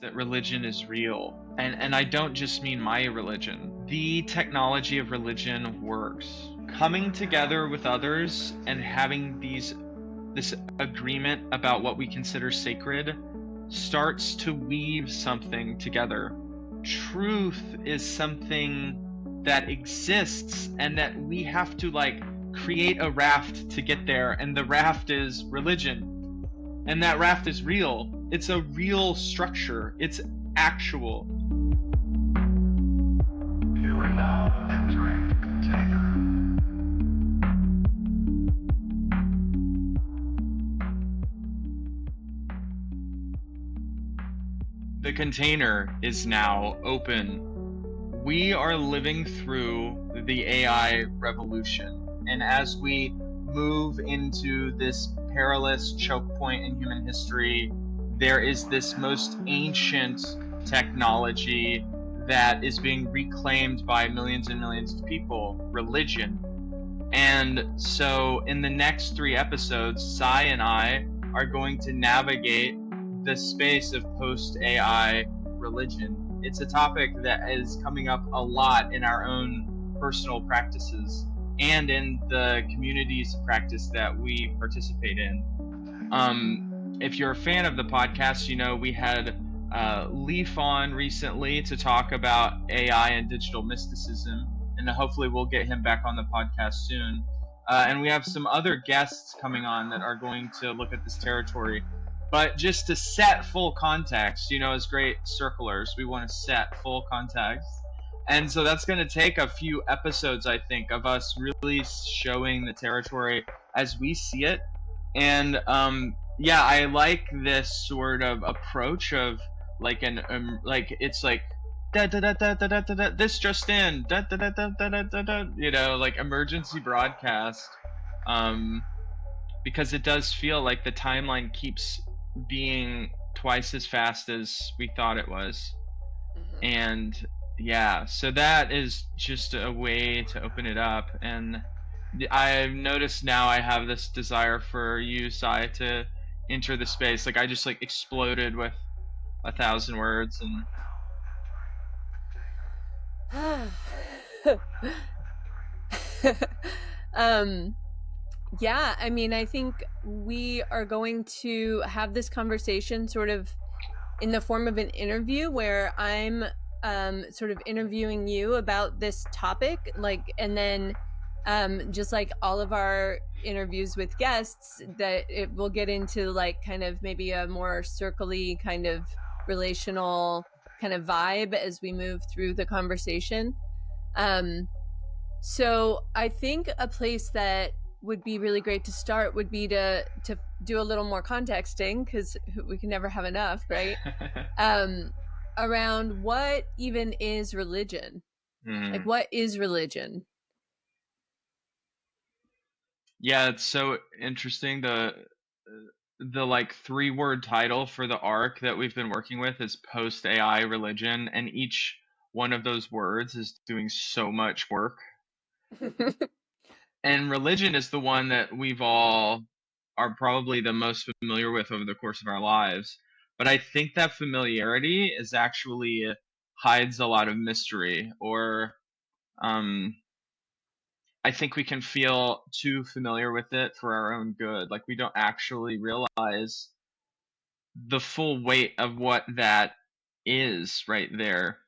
that religion is real. And I don't just mean my religion. The technology of religion works. Coming together with others and having this agreement about what we consider sacred starts to weave something together. Truth is something that exists and that we have to create a raft to get there, and the raft is religion. And that raft is real. It's a real structure. It's actual. You are now entering the container. The container is now open. We are living through the AI revolution. And as we move into this perilous choke point in human history, there is this most ancient technology that is being reclaimed by millions and millions of people, religion. And so in the next 3 episodes, Sai and I are going to navigate the space of post-AI religion. It's a topic that is coming up a lot in our own personal practices and in the communities of practice that we participate in. If you're a fan of the podcast, you know we had Leaf on recently to talk about AI and digital mysticism, and hopefully we'll get him back on the podcast soon. And we have some other guests coming on that are going to look at this territory. But just to set full context, as great circlers, we want to set full context. And so that's going to take a few episodes, I think, of us really showing the territory as we see it. And I like this sort of approach of it's like da da da da da da da, this just in, da da da da da da da, like emergency broadcast, because it does feel like the timeline keeps being twice as fast as we thought it was. And so that is just a way to open it up. And I've noticed now I have this desire for you, Sai, to enter the space. I just exploded with 1,000 words and Yeah, I mean, I think we are going to have this conversation sort of in the form of an interview where I'm sort of interviewing you about this topic, and then just like all of our interviews with guests, that it will get into kind of maybe a more circly kind of relational kind of vibe as we move through the conversation. So I think a place that would be really great to start would be to do a little more contexting, because we can never have enough, right? Around what even is religion. What is religion? Yeah, it's so interesting. The 3-word title for the arc that we've been working with is post AI religion, and each one of those words is doing so much work. And religion is the one that we've all are probably the most familiar with over the course of our lives. But I think that familiarity is actually hides a lot of mystery, or I think we can feel too familiar with it for our own good. We don't actually realize the full weight of what that is right there.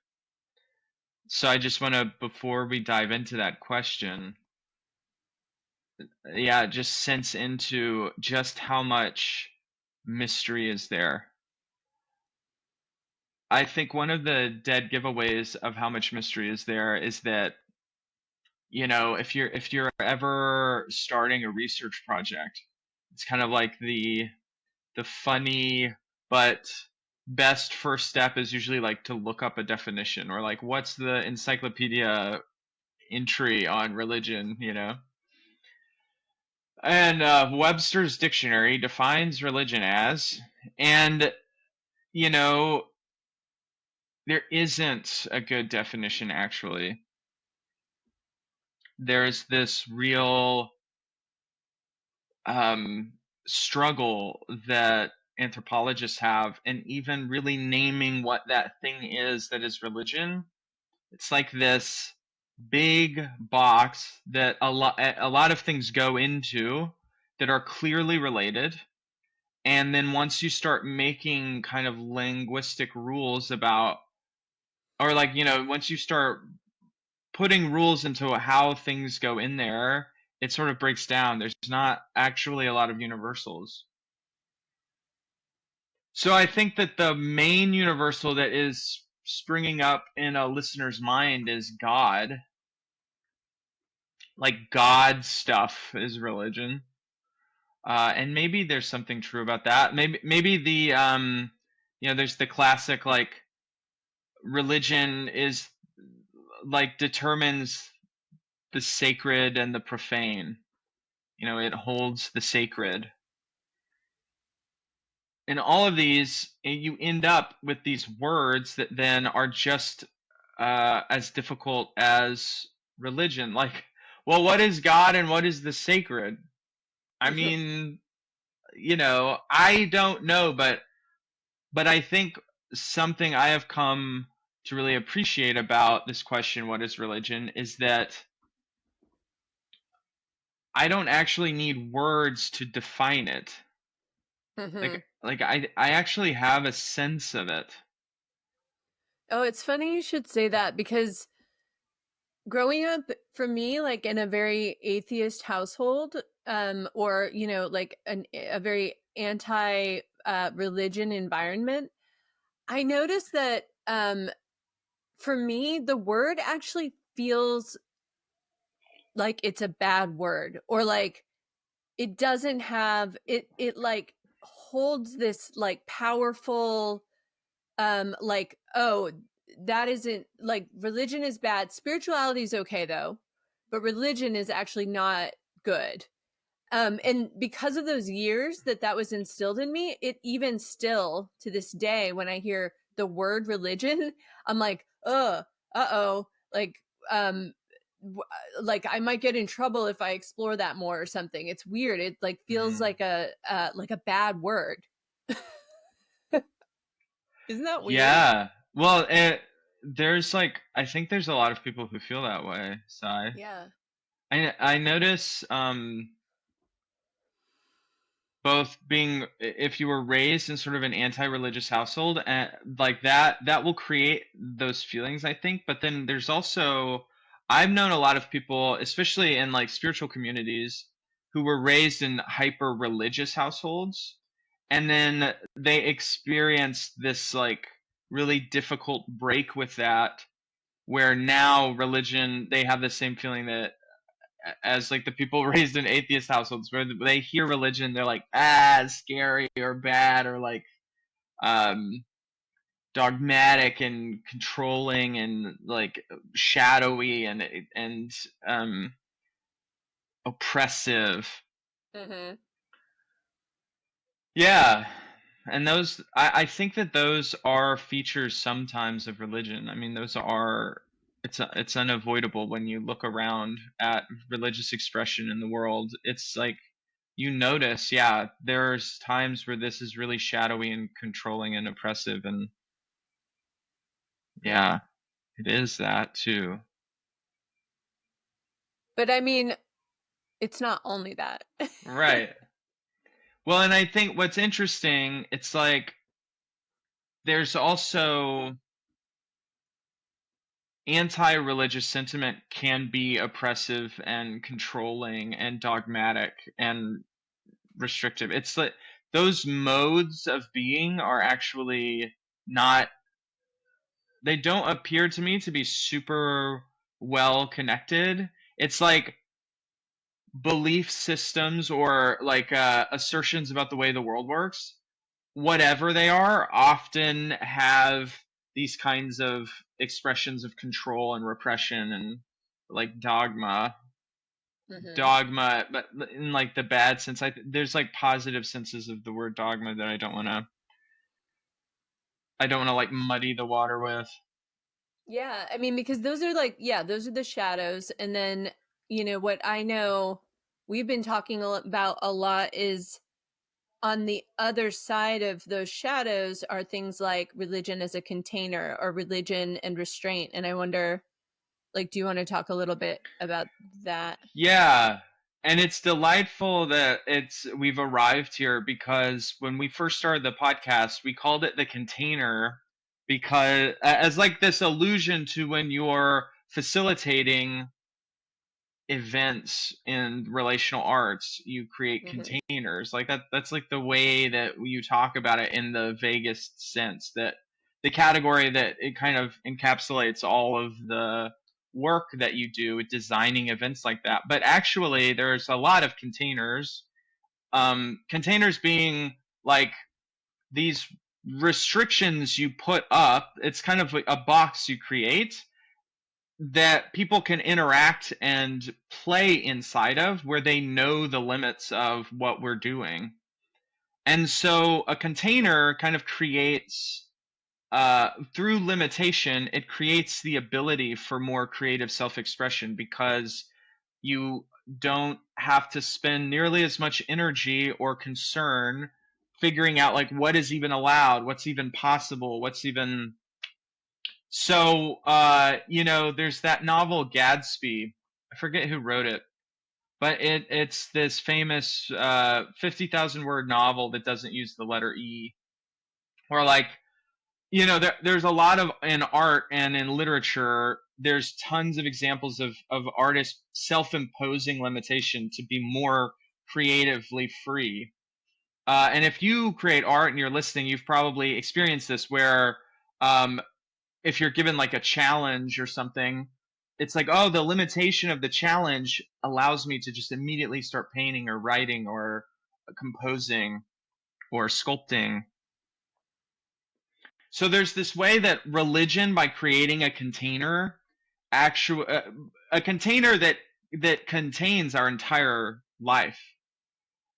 So I just want to, before we dive into that question, just sense into just how much mystery is there. I think one of the dead giveaways of how much mystery is there is that, if you're ever starting a research project, it's kind of like the funny but best first step is usually to look up a definition, or what's the encyclopedia entry on religion, And Webster's dictionary defines religion as, and there isn't a good definition actually. There's this real struggle that anthropologists have, and even really naming what that thing is that is religion. It's like this big box that a lot of things go into that are clearly related. And then once you start making kind of linguistic rules about, or like, once you start putting rules into how things go in there, it sort of breaks down. There's not actually a lot of universals. So I think that the main universal that is springing up in a listener's mind is God. Like God stuff is religion. And maybe there's something true about that. Maybe there's the classic, like, religion is like determines the sacred and the profane. It holds the sacred. In all of these, you end up with these words that then are just as difficult as religion. Like, well, what is God and what is the sacred? I mean, I don't know, but I think something I have come to really appreciate about this question, what is religion, is that I don't actually need words to define it. Mhm. Like I actually have a sense of it. Oh, it's funny you should say that because growing up for me, like in a very atheist household, or like a very anti religion environment, I noticed that for me, the word actually feels like it's a bad word, or like it doesn't have it like holds this like powerful like, oh, that isn't like, religion is bad, spirituality is okay though, but religion is actually not good. And because of those years that was instilled in me, it even still to this day when I hear the word religion, I'm like, uh-oh, like, um like I might get in trouble if I explore that more or something. It's weird. It like feels Mm. like a bad word. Isn't that weird? Yeah. Well, there's like, I think there's a lot of people who feel that way, Sai. Yeah. I notice both being, if you were raised in sort of an anti-religious household, and like that will create those feelings, I think. But then there's also, I've known a lot of people, especially in like spiritual communities, who were raised in hyper religious households, and then they experienced this like really difficult break with that, where now religion, they have the same feeling that as like the people raised in atheist households, where they hear religion, they're like, it's scary or bad, or like um dogmatic and controlling and like shadowy and um oppressive. Mm-hmm. Yeah. And those, I think that those are features sometimes of religion. I mean, those are, it's unavoidable when you look around at religious expression in the world. It's like you notice, yeah, there's times where this is really shadowy and controlling and oppressive, and Yeah. yeah, it is that too. But I mean, it's not only that. Right. Well, and I think what's interesting, it's like there's also anti-religious sentiment can be oppressive and controlling and dogmatic and restrictive. It's like those modes of being are actually not, they don't appear to me to be super well connected. It's like belief systems or like assertions about the way the world works, whatever they are, often have these kinds of expressions of control and repression and like Mm-hmm. dogma, but in like the bad sense. There's like positive senses of the word dogma that I don't want to like muddy the water with. Yeah, I mean, because those are like, yeah, those are the shadows. And then, what I know we've been talking about a lot is on the other side of those shadows are things like religion as a container or religion and restraint. And I wonder, like, do you want to talk a little bit about that? Yeah. And it's delightful that we've arrived here, because when we first started the podcast, we called it the container, because as like this allusion to when you're facilitating events in relational arts, you create Mm-hmm. containers. Like that's like the way that you talk about it in the vaguest sense, that the category that it kind of encapsulates all of the work that you do with designing events like that. But actually there's a lot of containers. Containers being like these restrictions you put up. It's kind of like a box you create that people can interact and play inside of, where they know the limits of what we're doing. And so a container kind of creates, through limitation, it creates the ability for more creative self expression, because you don't have to spend nearly as much energy or concern figuring out like what is even allowed, what's even possible, what's even. So, there's that novel Gadsby. I forget who wrote it, but it's this famous 50,000 word novel that doesn't use the letter E. Or like, there's a lot of in art and in literature. There's tons of examples of artists self-imposing limitation to be more creatively free. And if you create art and you're listening, you've probably experienced this, where um, if you're given like a challenge or something, it's like, oh, the limitation of the challenge allows me to just immediately start painting or writing or composing or sculpting. So there's this way that religion, by creating a container, actual a container that contains our entire life,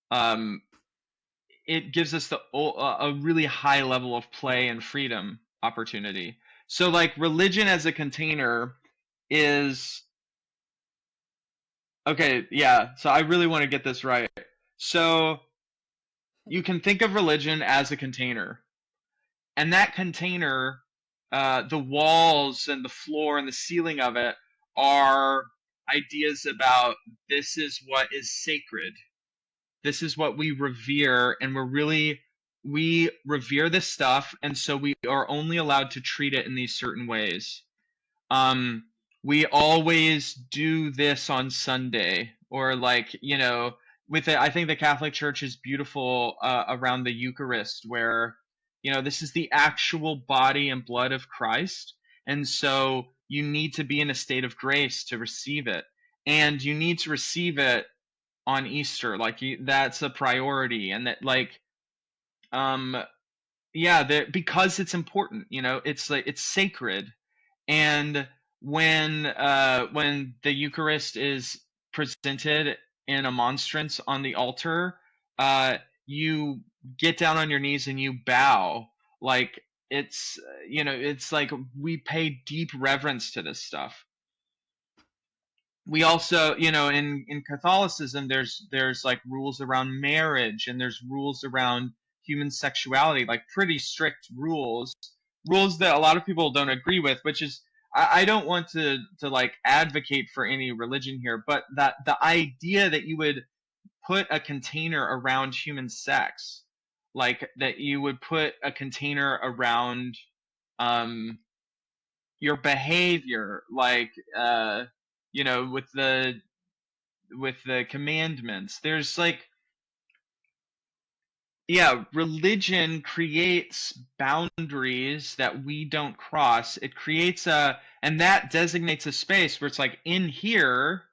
um, it gives us a really high level of play and freedom opportunity. So like religion as a container is okay, yeah. So I really want to get this right. So you can think of religion as a container, and that container, the walls and the floor and the ceiling of it are ideas about, this is what is sacred. This is what we revere, and we revere this stuff, and so we are only allowed to treat it in these certain ways. um we always do this on Sunday, or like, with it. I think the Catholic Church is beautiful around the Eucharist, where this is the actual body and blood of Christ, and so you need to be in a state of grace to receive it, and you need to receive it on Easter. Like that's a priority, and that like um yeah, because it's important. It's like it's sacred. And when the Eucharist is presented in a monstrance on the altar, you get down on your knees and you bow. Like it's like we pay deep reverence to this stuff. We also, in Catholicism, there's like rules around marriage, and there's rules around human sexuality, like pretty strict rules that a lot of people don't agree with, which is, I don't want to like advocate for any religion here, but that the idea that you would put a container around human sex, like that you would put a container around um your behavior, like with the commandments. There's like, yeah, religion creates boundaries that we don't cross. It creates and that designates a space where it's like, in here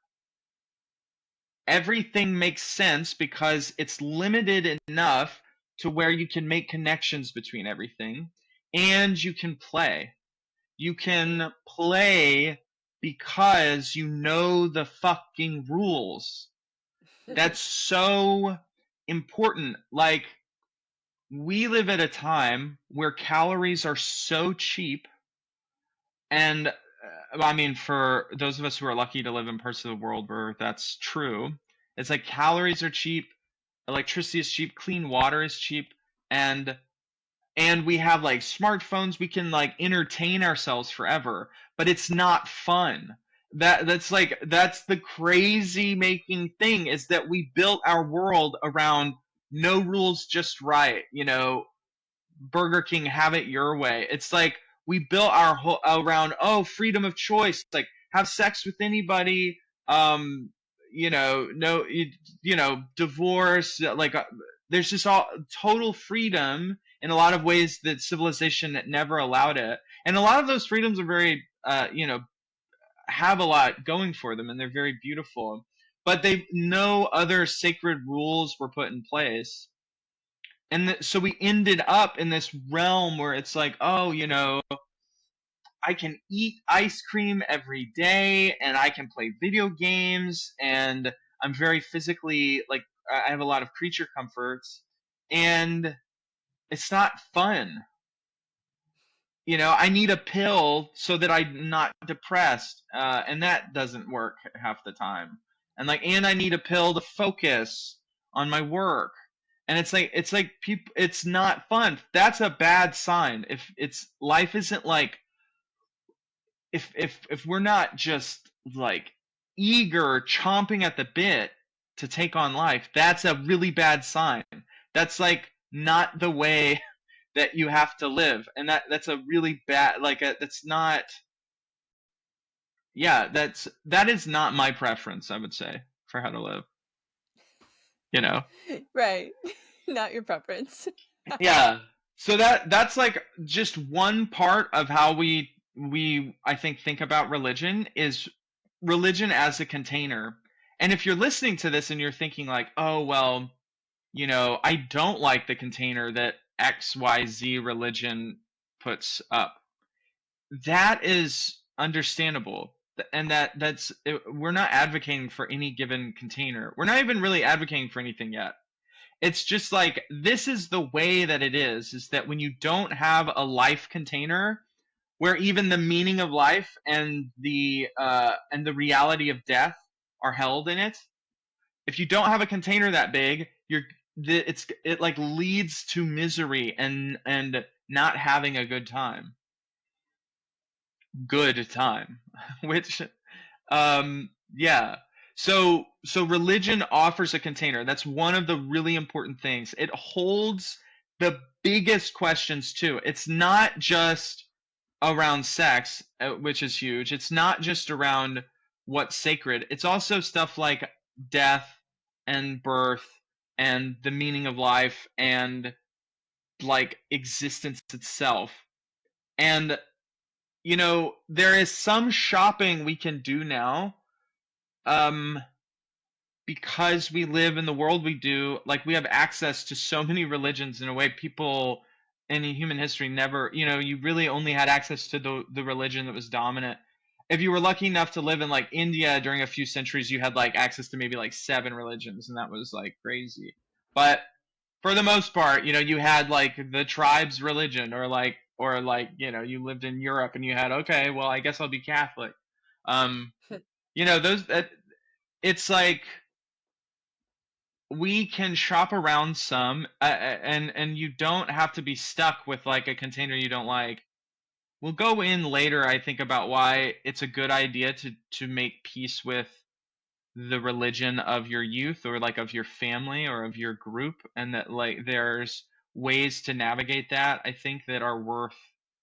everything makes sense, because it's limited enough to where you can make connections between everything, and you can play. You can play because you know the fucking rules. That's so important. Like, we live at a time where calories are so cheap, and I mean, for those of us who are lucky to live in parts of the world where that's true, it's like calories are cheap. electricity is cheap, clean water is cheap, and and we have like smartphones, we can like entertain ourselves forever, but it's not fun. That's the crazy making thing, is that we built our world around no rules, just right, Burger King, have it your way. It's like we built our whole around, oh, freedom of choice, like have sex with anybody, um, no, divorce, like there's just all total freedom in a lot of ways that civilization never allowed it, and a lot of those freedoms are very, have a lot going for them, and they're very beautiful, but they no other sacred rules were put in place, and so we ended up in this realm where it's like, oh, I can eat ice cream every day and I can play video games, and I'm very physically, like, I have a lot of creature comforts, and it's not fun. I need a pill so that I'm not depressed, and that doesn't work half the time. And I need a pill to focus on my work, and it's like people, it's not fun. That's a bad sign. If it's life isn't like, if we're not just like eager, chomping at the bit to take on life, that's a really bad sign. That's like not the way that you have to live, and that's a really bad, like, that's not, yeah, that is not my preference, I would say, for how to live, you know Right. Not your preference. yeah. So that's like just one part of how we I think about religion, is religion as a container. And if you're listening to this and you're thinking like, oh well, I don't like the container that XYZ religion puts up, that is understandable. And we're not advocating for any given container. We're not even really advocating for anything yet. It's just like, this is the way that it is that when you don't have a life container where even the meaning of life and the reality of death are held in it, if you don't have a container that big, it like leads to misery and not having a good time, which, yeah. So religion offers a container. That's one of the really important things. It holds the biggest questions too. It's not just around sex, which is huge. It's not just around what's sacred. It's also stuff like death and birth and the meaning of life and like existence itself. And there is some shopping we can do now, um because we live in the world we do. Like, we have access to so many religions in a way people in human history never, you really only had access to the religion that was dominant. If you were lucky enough to live in like India during a few centuries, you had like access to maybe like 7 religions, and that was like crazy. But for the most part, you had like the tribe's religion, or like, you lived in Europe and you had, okay, well, I guess I'll be Catholic. um those that It's like we can shop around some, and you don't have to be stuck with like a container you don't like. We'll go in later, I think, about why it's a good idea to make peace with the religion of your youth, or like of your family or of your group, and that like there's ways to navigate that, I think, that are worth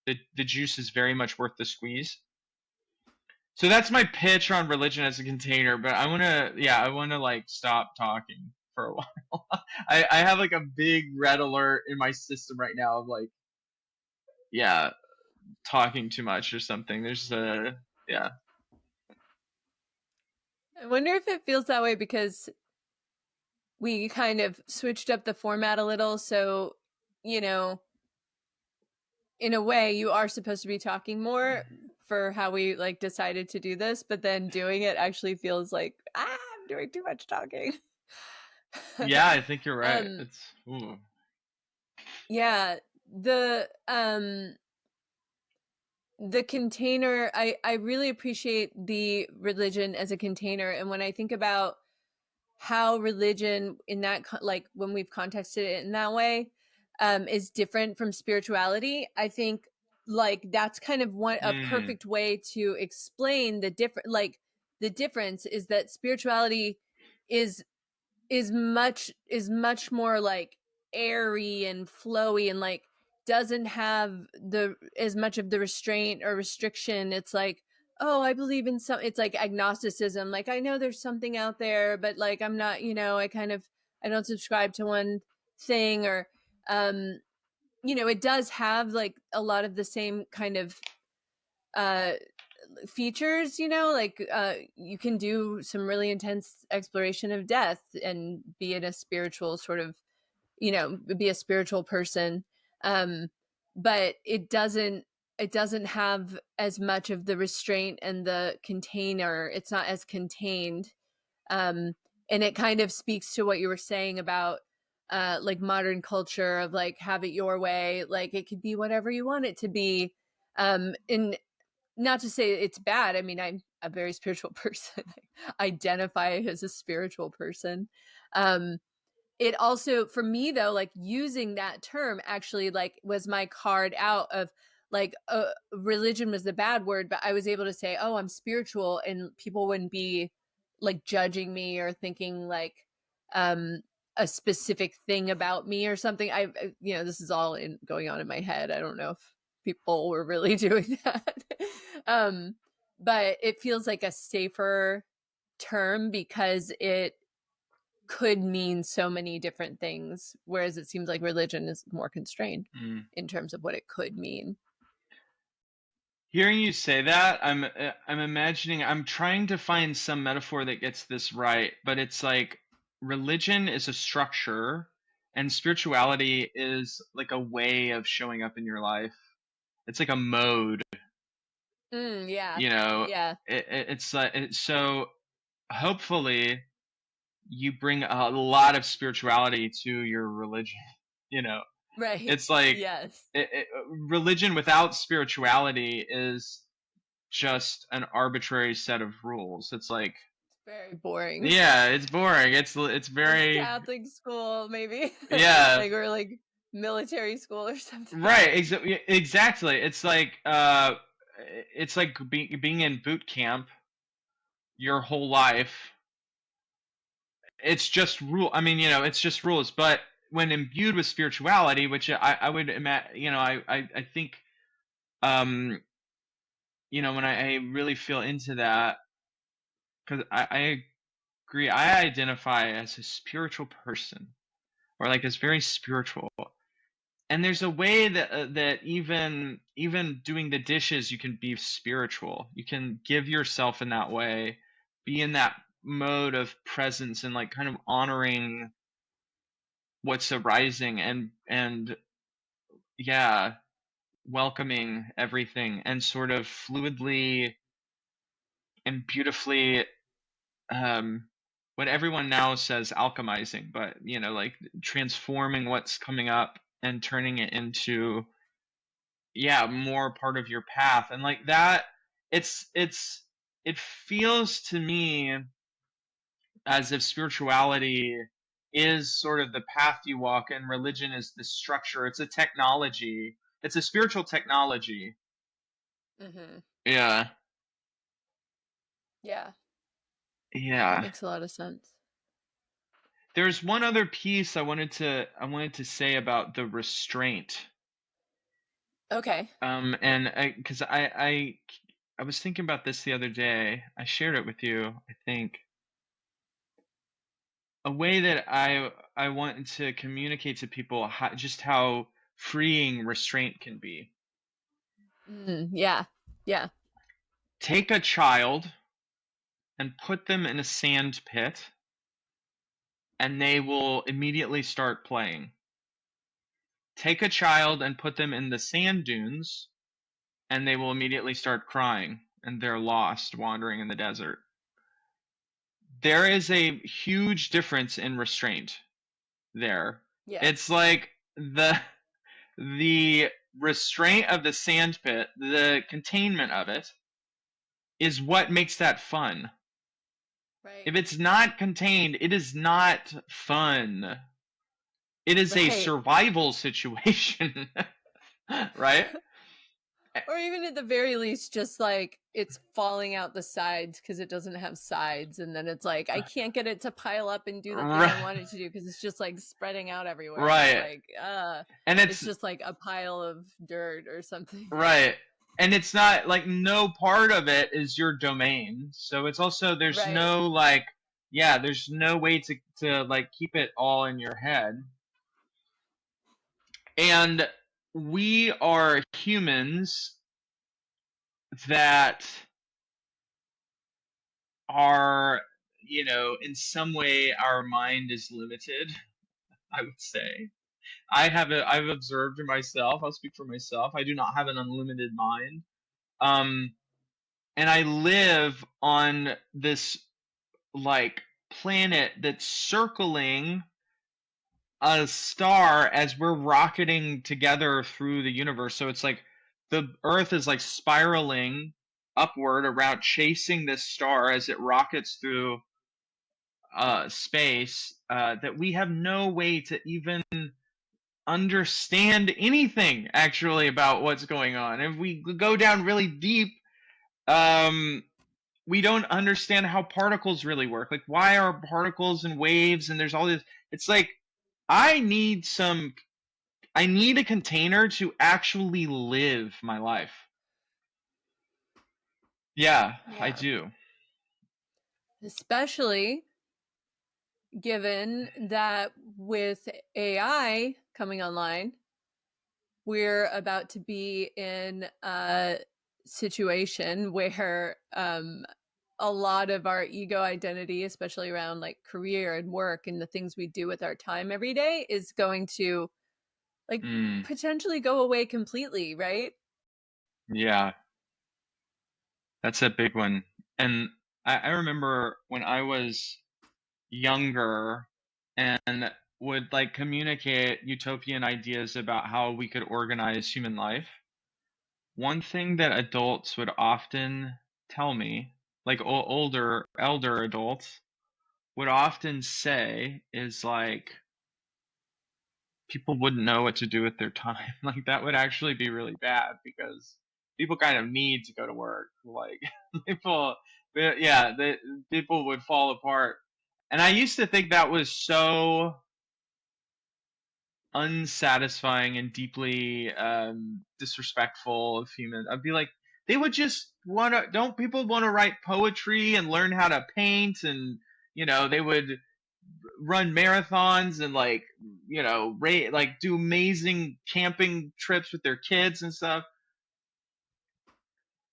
the juice is very much worth the squeeze. So that's my pitch on religion as a container, but I want to like stop talking for a while. I have like a big red alert in my system right now of like, yeah, talking too much or something. There's a Yeah. I wonder if it feels that way because we kind of switched up the format a little. So, you know, in a way, you are supposed to be talking more for how we like decided to do this, but then doing it actually feels like, I'm doing too much talking. Yeah, I think you're right. um, It's ooh. yeah, the container, I really appreciate the religion as a container. And when I think about how religion in that like when we've contexted it in that way is different from spirituality. I think like that's kind of one a Mm, perfect way to explain the different like the difference is that spirituality is is much more like airy and flowy and like doesn't have the as much of the restraint or restriction. It's like, oh, I believe in some, it's like agnosticism, like I know there's something out there, but like I'm not, I kind of, I don't subscribe to one thing. Or um it does have like a lot of the same kind of uh features, like you can do some really intense exploration of death and be in a spiritual sort of, be a spiritual person. um but it doesn't have as much of the restraint and the container. It's not as contained. um and it kind of speaks to what you were saying about like modern culture of like have it your way, like it could be whatever you want it to be. And not to say it's bad. I mean, I'm a very spiritual person. I identify as a spiritual person. Um, it also, for me though, like using that term actually like was my card out of like religion was the bad word, but I was able to say, oh, I'm spiritual, and people wouldn't be like judging me or thinking like um a specific thing about me or something. This is all in going on in my head. I don't know if people were really doing that. um but it feels like a safer term because it could mean so many different things, whereas it seems like religion is more constrained mm. in terms of what it could mean. Hearing you say that, I'm imagining, I'm trying to find some metaphor that gets this right, but it's like religion is a structure and spirituality is like a way of showing up in your life. It's like a mode, Yeah. you know. Yeah. It's like so hopefully you bring a lot of spirituality to your religion, you know. Right. It's like Yes. religion without spirituality is just an arbitrary set of rules. It's like, It's very boring. yeah, it's boring. It's Like very, Catholic school, maybe. yeah, Like, or like military school or something. right. Exactly. It's like being in boot camp your whole life. It's just rule. I mean, it's just rules. But when imbued with spirituality, which I would imagine, I think, um, when I really feel into that, because I agree, I identify as a spiritual person, or like as very spiritual. And there's a way that even doing the dishes, you can be spiritual. You can give yourself in that way, be in that mode of presence and like kind of honoring what's arising, and yeah, welcoming everything and sort of fluidly and beautifully, um what everyone now says alchemizing, but like transforming what's coming up and turning it into, yeah, more part of your path. And like that, it feels to me as if spirituality is sort of the path you walk and religion is the structure. It's a technology. It's a spiritual technology. Mm-hmm. Yeah. Yeah, that Yeah. makes a lot of sense. There's one other piece I wanted to say about the restraint. Okay. And because I was thinking about this the other day. I shared it with you, I think. A way that I want to communicate to people just how freeing restraint can be. Yeah. Yeah. Take a child and put them in a sand pit, and they will immediately start playing. Take a child and put them in the sand dunes, and they will immediately start crying, and they're lost wandering in the desert. There is a huge difference in restraint there. It's Yes. like the restraint of the sandpit, the containment of it, is what makes that fun. Right. If it's not contained, it is not fun. It is a Right. survival situation, right? Or even at the very least, just like it's falling out the sides because it doesn't have sides. And then it's like, I can't get it to pile up and do the thing I Right, want it to do because it's just like spreading out everywhere. And it's right. like, And it's it's just like a pile of dirt or something. right. And it's not like no part of it is your domain. So it's also there's Right. no like yeah, there's no way to like keep it all in your head. And we are humans that are, in some way our mind is limited, I would say. I've observed in myself, I'll speak for myself, I do not have an unlimited mind. Um and I live on this like planet that's circling a star as we're rocketing together through the universe. So it's like the Earth is like spiraling upward around chasing this star as it rockets through space, that we have no way to even understand anything actually about what's going on. If we go down really deep, um, we don't understand how particles really work. Like, why are particles and waves and there's all this? It's like I need some I need a container to actually live my life. Yeah, I Yeah. do. Especially given that with AI coming online, we're about to be in a situation where a lot of our ego identity, especially around like career and work and the things we do with our time every day, is going to like Mm, potentially go away completely, right? yeah, that's a big one. And I remember when I was younger and would like communicate utopian ideas about how we could organize human life. One thing that adults would often tell me, like elder adults would often say is like people wouldn't know what to do with their time. Like that would actually be really bad because people kind of need to go to work. Like people, yeah, people would fall apart. And I used to think that was so unsatisfying and deeply disrespectful of humans. I'd be like, they would just want to. Don't people want to write poetry and learn how to paint and they would run marathons and like like do amazing camping trips with their kids and stuff.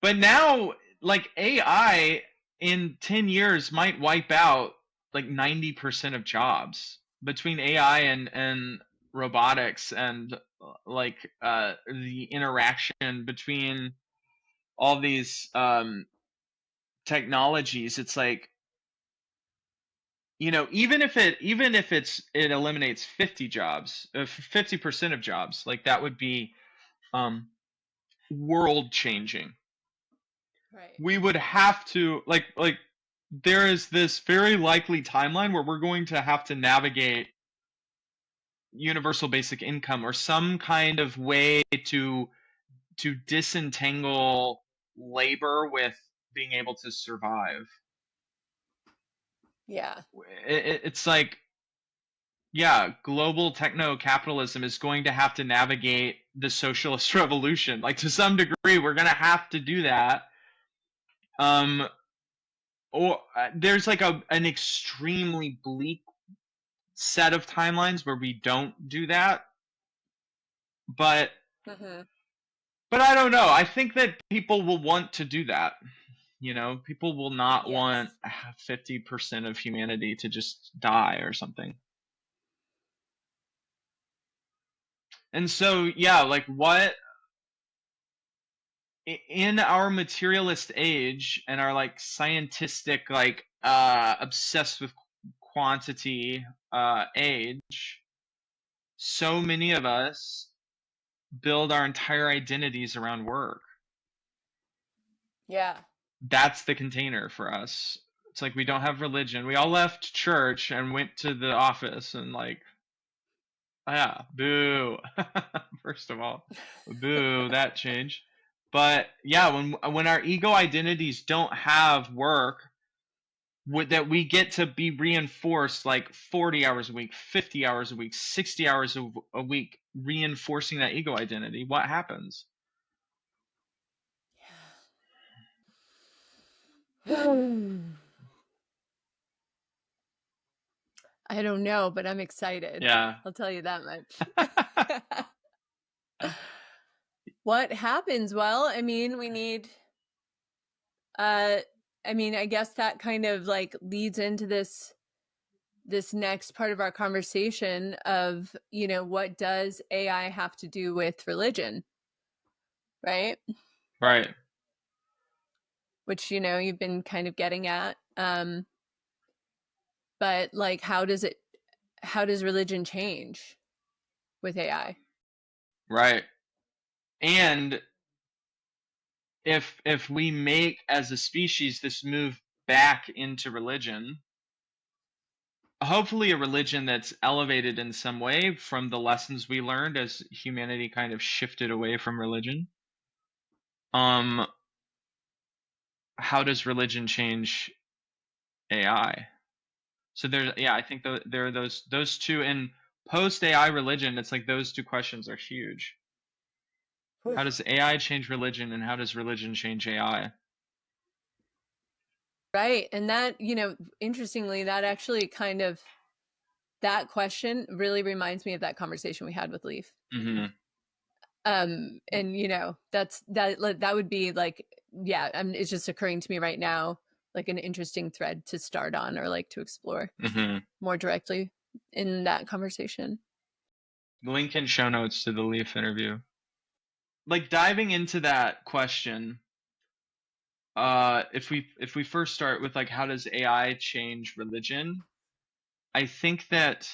But now like AI in 10 years might wipe out like 90% of jobs between AI and robotics and like the interaction between all these technologies. It's like even if it eliminates 50 jobs, 50% of jobs, like that would be um world changing. Right. We would have to like there is this very likely timeline where we're going to have to navigate universal basic income or some kind of way to disentangle labor with being able to survive. Yeah. It's like, yeah, global techno capitalism is going to have to navigate the socialist revolution. Like to some degree, we're going to have to do that. Um, or there's like an extremely bleak set of timelines where we don't do that, but Mm-hmm. I don't know. I think that people will want to do that. People will not want Yes. 50% of humanity to just die or something. And so, yeah, like what in our materialist age and our like scientific like obsessed with quantity age, so many of us build our entire identities around work. Yeah. That's the container for us. It's like we don't have religion. We all left church and went to the office and like, yeah, boo. First of all, boo that change. But yeah, when our ego identities don't have work that we get to be reinforced like 40 hours a week, 50 hours a week, 60 hours a week, reinforcing that ego identity, what happens? I don't know, but I'm excited. Yeah. I'll tell you that much. What happens? Well, I mean, we need I mean, I guess that kind of like leads into this next part of our conversation of, you know, what does AI have to do with religion? Right? Right. Which, you know, you've been kind of getting at. But like how does religion change with AI? Right. And if we make as a species this move back into religion, hopefully a religion that's elevated in some way from the lessons we learned as humanity kind of shifted away from religion. How does religion change AI? So there's, yeah, I think there are those two in post AI religion. It's like those two questions are huge. How does AI change religion, and how does religion change AI? Right. And that, you know, interestingly, that actually kind of that question really reminds me of that conversation we had with Leaf. Mm-hmm. And you know, that would be like, yeah, it's just occurring to me right now, like an interesting thread to start on or like to explore Mm-hmm. more directly in that conversation. Link in show notes to the Leaf interview. Like diving into that question, if we first start with like how does AI change religion, I think that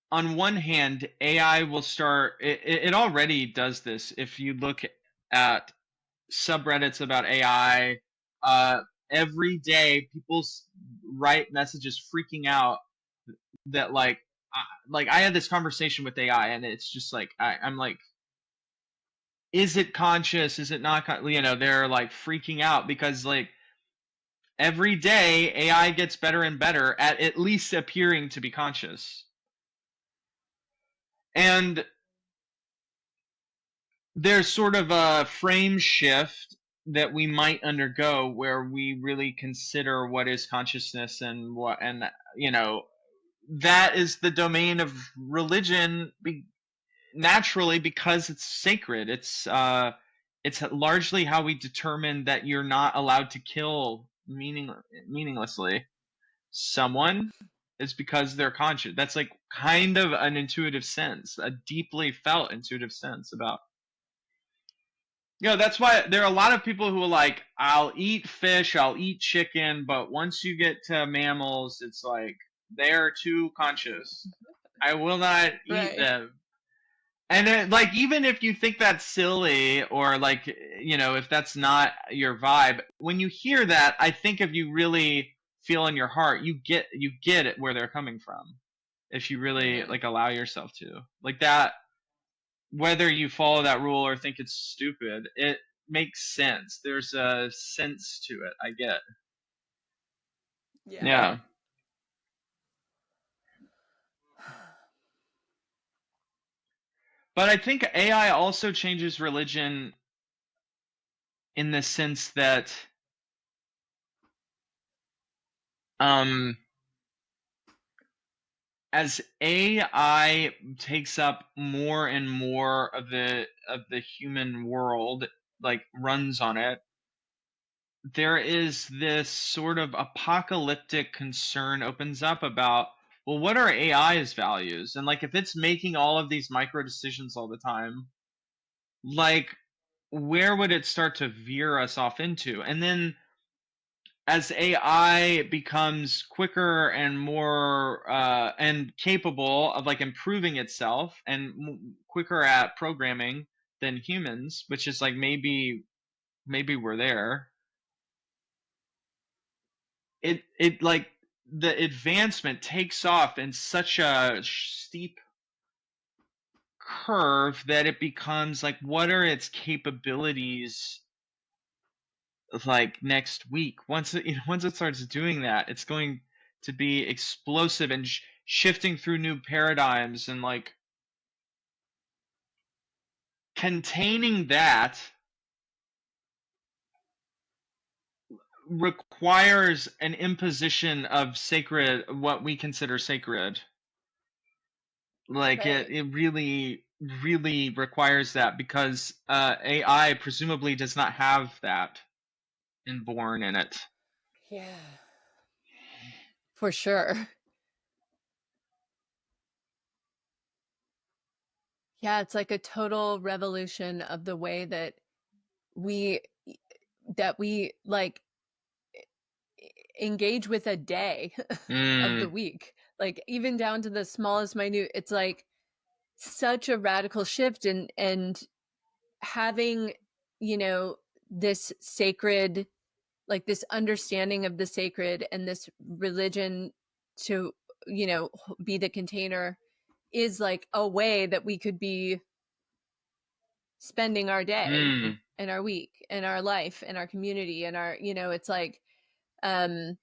on one hand AI will start it already does this. If you look at subreddits about AI, uh every day people write messages freaking out that like I had this conversation with AI and it's just like I'm like, is it conscious? Is it not? You know, they're like freaking out because like every day AI gets better and better at least appearing to be conscious. And there's sort of a frame shift that we might undergo where we really consider what is consciousness and what, and you know, that is the domain of religion naturally because it's sacred. It's largely how we determine that you're not allowed to kill meaninglessly someone is because they're conscious. That's like kind of an intuitive sense, a deeply felt intuitive sense about. You know, that's why there are a lot of people who are like, I'll eat fish, I'll eat chicken, but once you get to mammals, it's like they're too conscious. I will not eat Right. them. And like, even if you think that's silly or like, you know, if that's not your vibe, when you hear that, I think if you really feel in your heart, you get it where they're coming from. If you really like allow yourself to like that, whether you follow that rule or think it's stupid, it makes sense. There's a sense to it. I get. Yeah. Yeah. But I think AI also changes religion in the sense that um as AI takes up more and more of the human world, like runs on it, there is this sort of apocalyptic concern opens up about, well, what are AI's values? And like if it's making all of these micro decisions all the time, like where would it start to veer us off into? And then as AI becomes quicker and more and capable of like improving itself and quicker at programming, than humans, which is like maybe we're there. It like the advancement takes off in such a steep curve that it becomes like, what are its capabilities like next week? Once it, once it starts doing that, it's going to be explosive and shifting through new paradigms, and like containing that requires an imposition of sacred, what we consider sacred. Like Right. it really requires that, because AI presumably does not have that inborn in it. Yeah. For sure. Yeah, it's like a total revolution of the way we we like engage with a day of the Mm, week. Like even down to the smallest minute, it's like such a radical shift, and having, you know, this sacred, like this understanding of the sacred and this religion to, you know, be the container is like a way that we could be spending our day mm. and our week and our life and our community and our, you know, it's like, um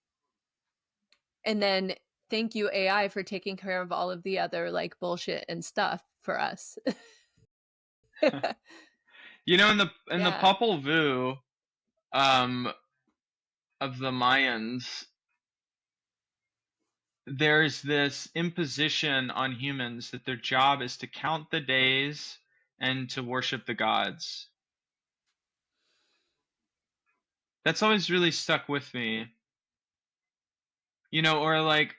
and then thank you AI for taking care of all of the other like bullshit and stuff for us. You know, in the Yeah. Popol Vuh um, of the Mayans, there's this imposition on humans that their job is to count the days and to worship the gods. That's always really stuck with me. You know, or like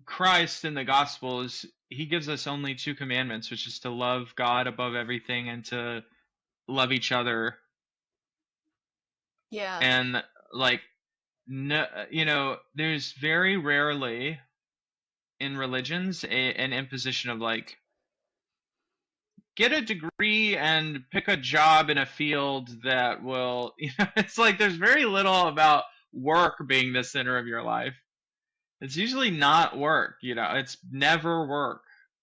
Christ in the Gospels, he gives us only two commandments, which is to love God above everything and to love each other. Yeah. And like, no, you know, there's very rarely in religions an imposition of like, get a degree and pick a job in a field that will, you know, it's like there's very little about work being the center of your life. It's usually not work, you know, it's never work.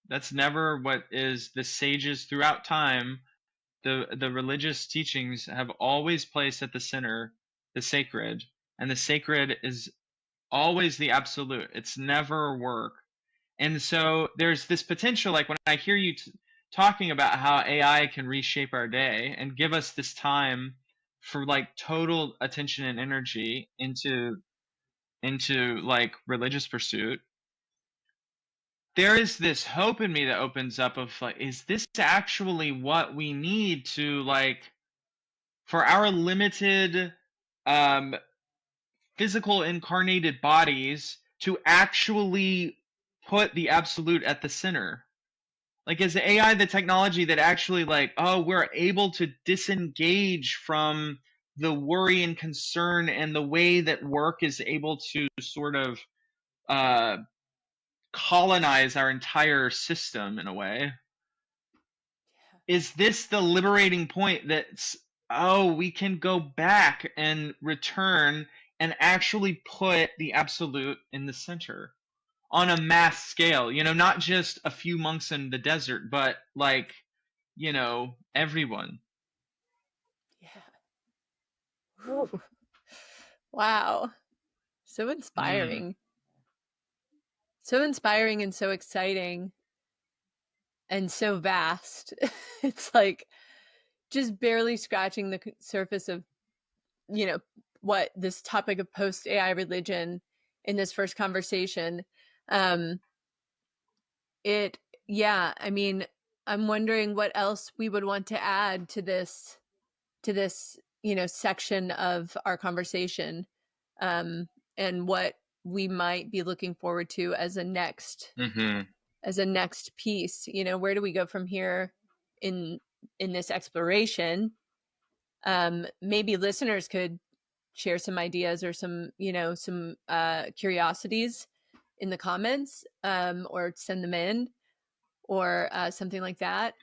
That's never what is. The sages throughout time, the religious teachings have always placed at the center the sacred, and the sacred is always the absolute. It's never work. And so there's this potential, like when I hear you talking about how AI can reshape our day and give us this time for like total attention and energy into like religious pursuit, there is this hope in me that opens up of like, is this actually what we need to like for our limited um physical incarnated bodies to actually put the absolute at the center? Like, is AI the technology that actually like, oh, we're able to disengage from the worry and concern and the way that work is able to sort of uh colonize our entire system in a way? Is this the liberating point that's, oh, we can go back and return and actually put the absolute in the center on a mass scale, you know, not just a few monks in the desert, but like, you know, everyone. Yeah. Ooh. Wow. So Mm, inspiring. So inspiring and so exciting and so vast. It's like just barely scratching the surface of, you know, what this topic of post AI religion in this first conversation. Um, it, yeah, I mean, I'm wondering what else we would want to add to this, you know, section of our conversation, um, and what we might be looking forward to mm-hmm. as a next piece. You know, where do we go from here in this exploration? Maybe listeners could share some ideas or some, you know, some curiosities in the comments, or send them in, or something like that.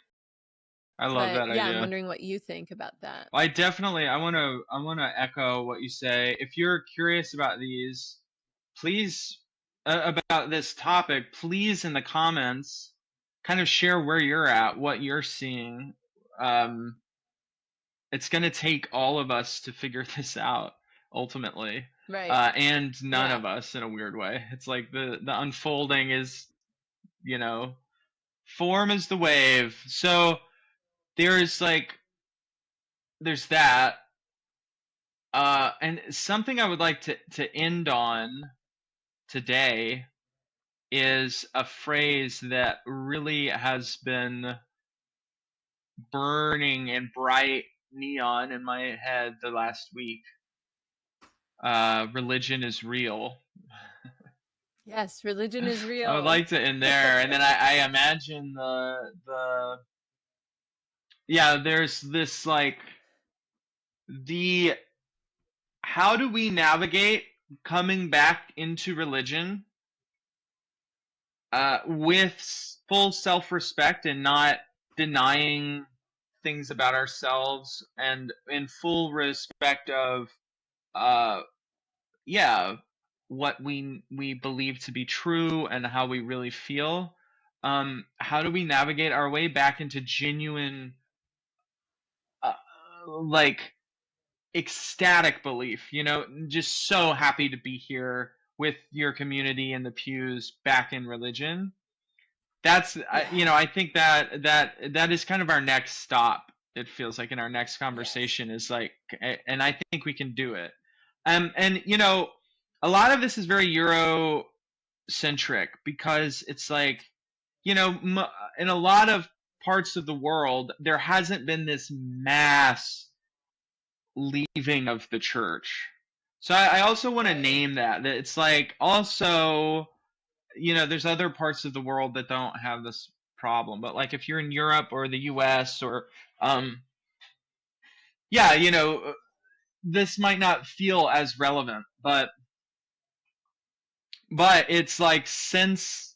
I love But that yeah, I'm idea. wondering what you think about that. I want to echo what you say. If you're curious about these, please about this topic, please in the comments kind of share where you're at, what you're seeing. Um, it's going to take all of us to figure this out ultimately. Right. And none Yeah. of us in a weird way. It's like the unfolding is, you know, form is the wave. So there's like there's that. And something I would like to end on today is a phrase that really has been burning in bright neon in my head the last week. Religion is real. Yes, religion is I would real. like to end there, and then I imagine the yeah. There's this like the how do we navigate coming back into religion with full self-respect and not denying things about ourselves, and in full respect of uh yeah, what we believe to be true and how we really feel. How do we navigate our way back into genuine uh, like ecstatic belief, just so happy to be here with your community in the pews back in religion. That's Yeah. I think that is kind of our next stop. It feels like in our next Yes. conversation is like, and I think we can do it. And a lot of this is very Eurocentric because it's like, in a lot of parts of the world there hasn't been this mass leaving of the church. So I also want to Right. name that it's like also, there's other parts of the world that don't have this problem. But like if you're in Europe or the US or yeah, this might not feel as relevant, but it's like since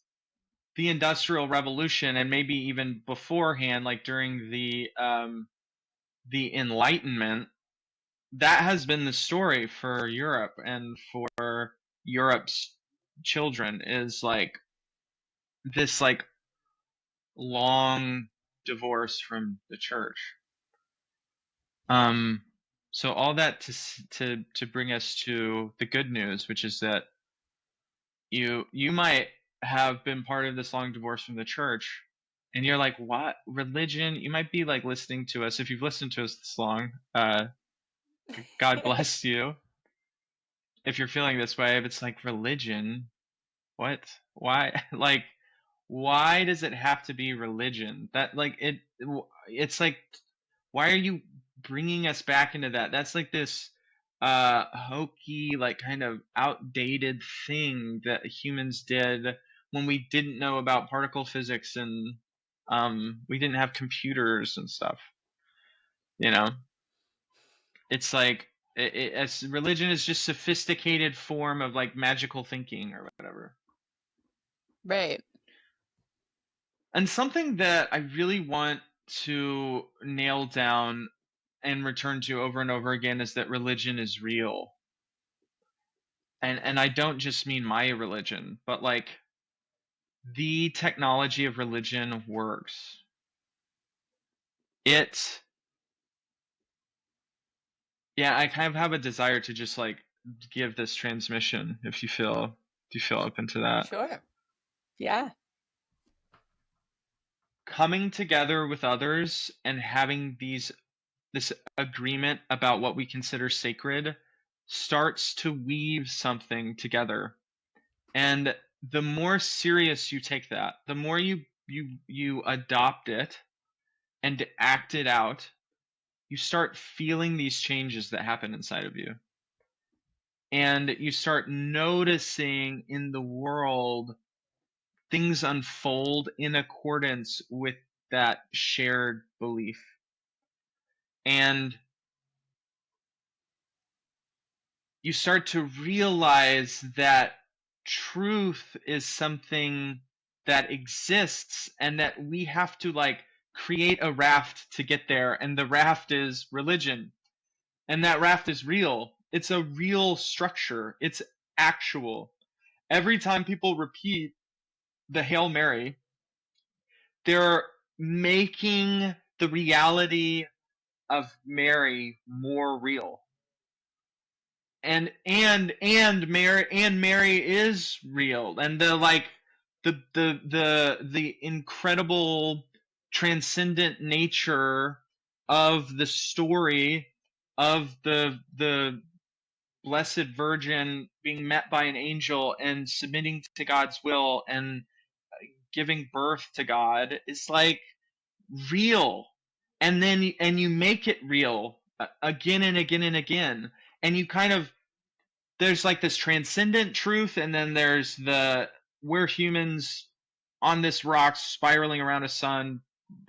the Industrial Revolution and maybe even beforehand, like during the Enlightenment, that has been the story for Europe and for Europe's children is like this like long divorce from the church. Um, so all that to bring us to the good news, which is that you might have been part of this long divorce from the church, and you're like, what religion? You might be like listening to us if you've listened to us this long. God bless you. If you're feeling this way, if it's like religion, what? Why? Like, why does it have to be religion? That like it's like, why are you bringing us back into that? That's like this hokey, like kind of outdated thing that humans did when we didn't know about particle physics and we didn't have computers and stuff. You know, it's like as religion is just sophisticated form of like magical thinking or whatever. Right. And something that I really want to nail down and return to over and over again is that religion is real. And I don't just mean my religion, but like the technology of religion works. It Yeah, I kind of have a desire to just like give this transmission if you feel open to that. Sure. Yeah. Coming together with others and having this agreement about what we consider sacred starts to weave something together. And the more serious you take that, the more you adopt it and act it out, you start feeling these changes that happen inside of you. And you start noticing in the world things unfold in accordance with that shared belief. And you start to realize that truth is something that exists and that we have to like create a raft to get there, and the raft is religion, and that raft is real. It's a real structure. It's actual. Every time people repeat the Hail Mary, they're making the reality of Mary more real. And Mary is real, and the incredible transcendent nature of the story of the Blessed Virgin being met by an angel and submitting to God's will and giving birth to God is like real. And you make it real again and again and again. And you kind of, there's like this transcendent truth, and then there's the, we're humans on this rock spiraling around a sun,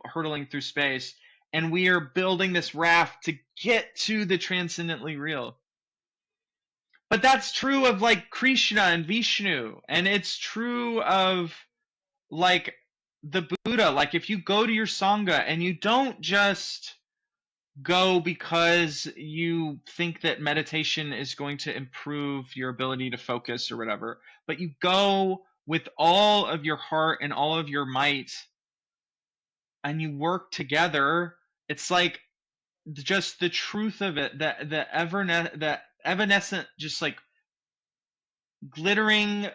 hurtling through space, and we are building this raft to get to the transcendently real. But that's true of like Krishna and Vishnu, and it's true of like the Buddha. Like if you go to your Sangha and you don't just go because you think that meditation is going to improve your ability to focus or whatever, but you go with all of your heart and all of your might and you work together, it's like just the truth of it, that evanescent, just like glittering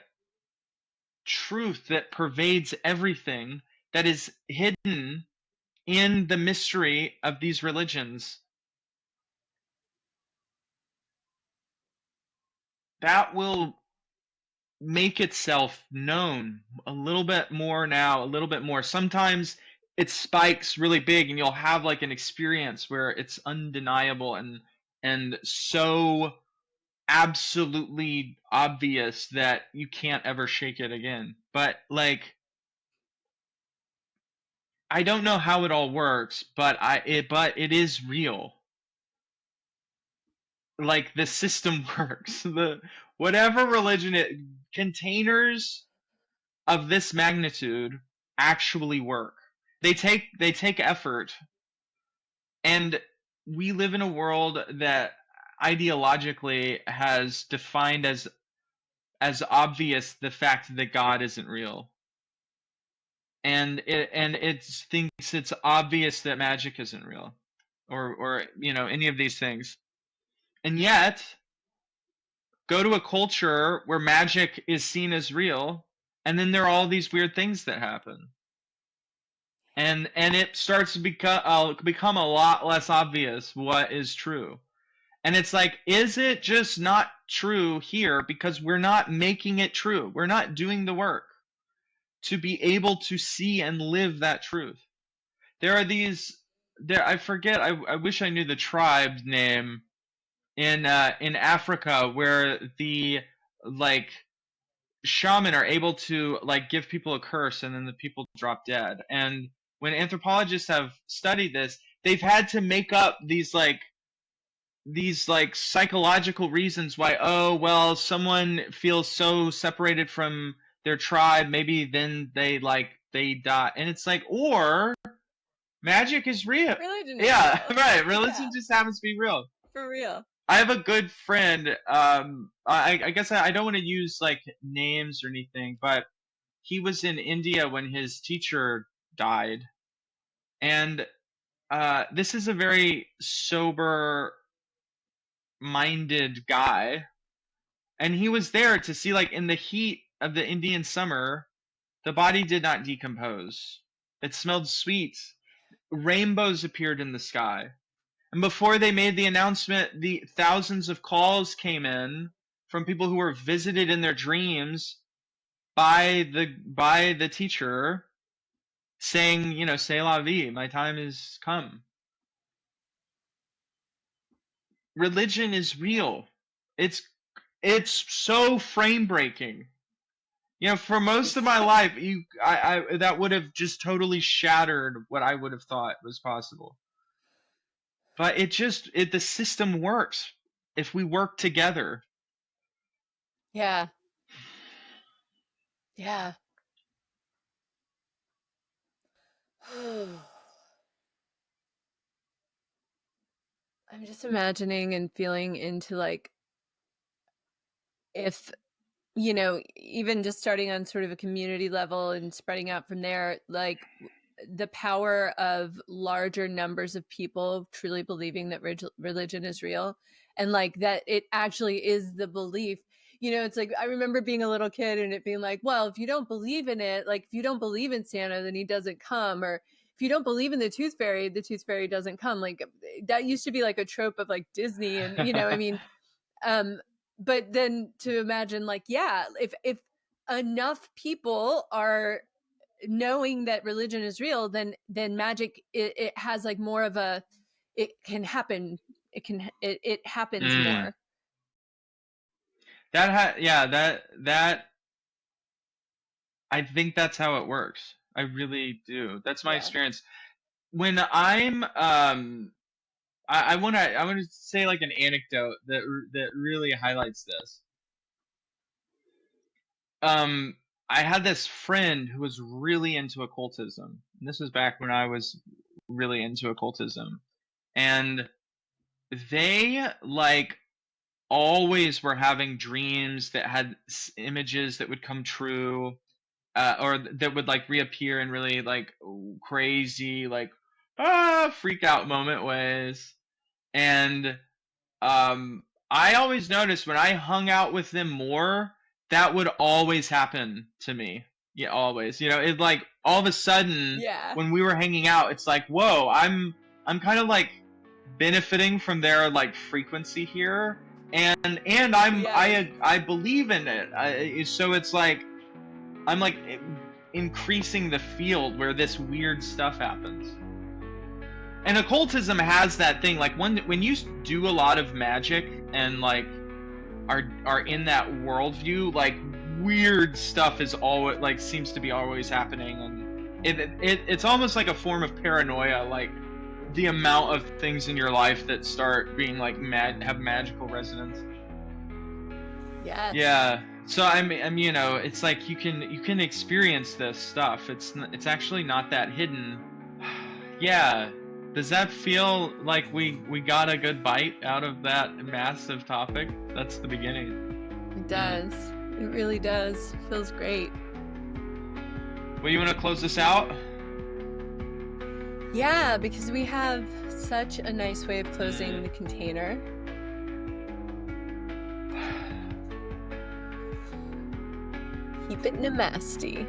truth that pervades everything, that is hidden in the mystery of these religions, that will make itself known a little bit more now, a little bit more. Sometimes it spikes really big and you'll have like an experience where it's undeniable and so absolutely obvious that you can't ever shake it again. But like, I don't know how it all works, but it is real. Like the system works. The whatever religion it, containers of this magnitude actually work. They take effort, and we live in a world that ideologically has defined as obvious the fact that God isn't real. And it thinks it's obvious that magic isn't real, or any of these things. And yet, go to a culture where magic is seen as real, and then there are all these weird things that happen. And it starts to become a lot less obvious what is true. And it's like, is it just not true here because we're not making it true? We're not doing the work to be able to see and live that truth. There are these there I forget, I wish I knew the tribe name in Africa where the like shaman are able to like give people a curse and then the people drop dead. And when anthropologists have studied this, they've had to make up these psychological reasons why, oh well, someone feels so separated from their tribe, maybe then they die. And it's like, or magic is real. Religion is Yeah, real. right. Religion Yeah. just happens to be real. For real. I have a good friend. I guess I don't want to use like names or anything, but he was in India when his teacher died, and this is a very sober-minded guy, and he was there to see, like, in the heat of the Indian summer, the body did not decompose. It smelled sweet. Rainbows appeared in the sky. And before they made the announcement, the thousands of calls came in from people who were visited in their dreams by the teacher saying, "C'est la vie, my time has come." Religion is real. It's it's so frame breaking. For most of my life, I that would have just totally shattered what I would have thought was possible. But the system works if we work together. Yeah. Yeah. I'm just imagining and feeling into like if even just starting on sort of a community level and spreading out from there, like the power of larger numbers of people truly believing that religion is real, and like that it actually is the belief. It's like I remember being a little kid and it being like, well, if you don't believe in it, like if you don't believe in Santa, then he doesn't come, or if you don't believe in the tooth fairy doesn't come. Like that used to be like a trope of like Disney, and I mean, um but then to imagine like, yeah, if enough people are knowing that religion is real, then magic, it has like more of a, it can happen, it happens Mm. more. Yeah, that I think that's how it works. I really do. That's my Yeah. experience. When I want to say like an anecdote that really highlights this. Um, I had this friend who was really into occultism. And this was back when I was really into occultism, and they like always were having dreams that had images that would come true, or that would like reappear in really like crazy, like freak out moment ways. And I always noticed when I hung out with them more, that would always happen to me. Yeah, always. It like all of a sudden Yeah. when we were hanging out, it's like, whoa, I'm kind of like benefiting from their like frequency here, and Yes. I believe in it. So it's like I'm like increasing the field where this weird stuff happens. And occultism has that thing, like when you do a lot of magic and like are in that worldview, like weird stuff is always like seems to be always happening, and it's almost like a form of paranoia, like the amount of things in your life that start being like have magical resonance. Yes. Yeah. So I'm it's like you can experience this stuff. It's actually not that hidden. Yeah. Does that feel like we got a good bite out of that massive topic? That's the beginning. It does. It really does. Feels great. Well, you want to close this out? Yeah, because we have such a nice way of closing the container. Keep it namasty.